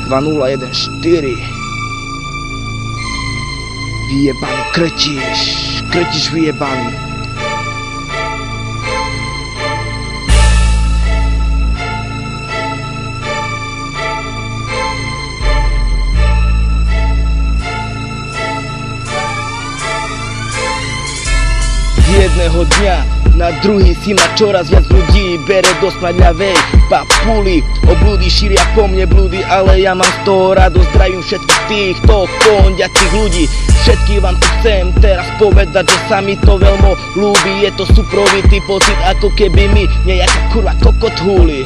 2014. Vyjebaný kretiš vyjebaný. Jedného dňa na druhý si ma čoraz viac ľudí bere do smadľavej papuly. Oblúdy šíria po mne blúdy, ale ja mám z toho radosť. Zdravím všetkých týchto pondiacich ľudí. Všetkým vám tu chcem teraz povedať, že sa mi to veľmi ľúbi. Je to suprovitý pocit, ako keby mi nejaká kurva kokot húli.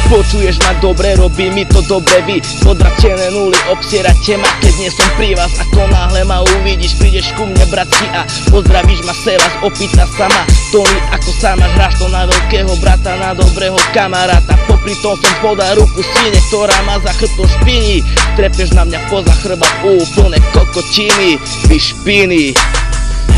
Počuješ ma dobre, robí mi to dobre, vy podračené nuly, obsierate ma, keď nie som pri vás. Ako náhle ma uvidíš, prídeš ku mne bratci a pozdravíš ma seraz, opýta sa ma Tony, ako sa máš, hráš to na veľkého brata, na dobrého kamaráta. Popri tom som podal ruku svine, ktorá ma za chrbtom špiní. Trepeš na mňa poza chrbát, úplne kokotiny, vy špiny.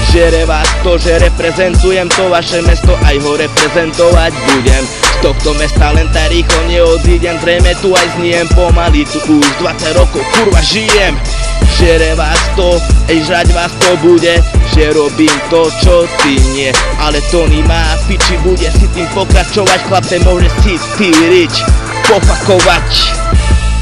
Žere vás to, že reprezentujem to vaše mesto, aj ho reprezentovať budem. Z tohto mesta len tak rýchlo neodídem, zrejme tu aj zniem, pomaly tu už 20 rokov kurva žijem. Žere vás to, žrať vás to bude, že robím to, čo ty nie. Ale Tony má piči, bude si tým pokračovať, chlapce môže si ty rič pofakovať.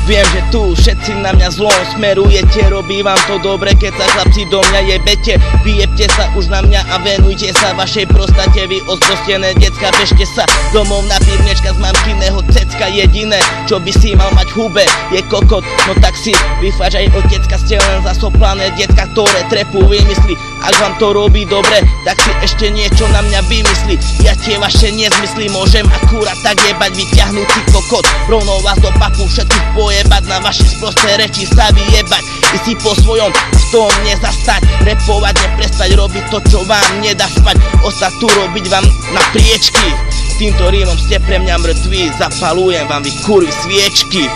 Viem, že tu všetci na mňa zlom smerujete, robí vám to dobre, keď sa chlapci do mňa jebete. Vyjebte sa už na mňa a venujte sa vašej prostate, vy ozprostené decka, bežte sa domov na pivnečka z mamkyného cecka. Jediné, čo by si mal mať hube, je kokot, no tak si vyfáčaj od decka, ste len zasoplané decka, ktoré trepu vymysli. Ak vám to robí dobre, tak si ešte niečo na mňa vymyslí. Ja tie vaše nezmysly môžem akurát tak jebať, vyťahnutý kokot, rovno vás do papu všetkých pojebať, na vaše sprosté reči sa vyjebať, i si po svojom v tom nezastať, repovať, neprestať robiť to, čo vám nedá spať, ostať tu robiť vám na priečky. Týmto rímom ste pre mňa mŕtvi, zapalujem vám vy kurvy sviečky.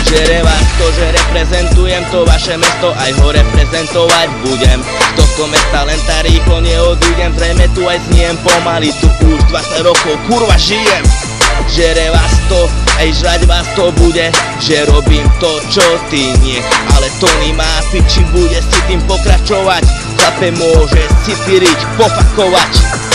Žere vás to, že reprezentujem to vaše mesto, aj ho reprezentovať budem. Z tohto mesta len tak rýchlo neodídem, zrejme tu aj zniem, pomaly tu už 20 rokov kurva žijem. Žere vás to, žrať vás to bude, že robím to, čo ty nie. Ale Tony má piči, bude si tým pokračovať, chlape môže si ty riť pofakovať.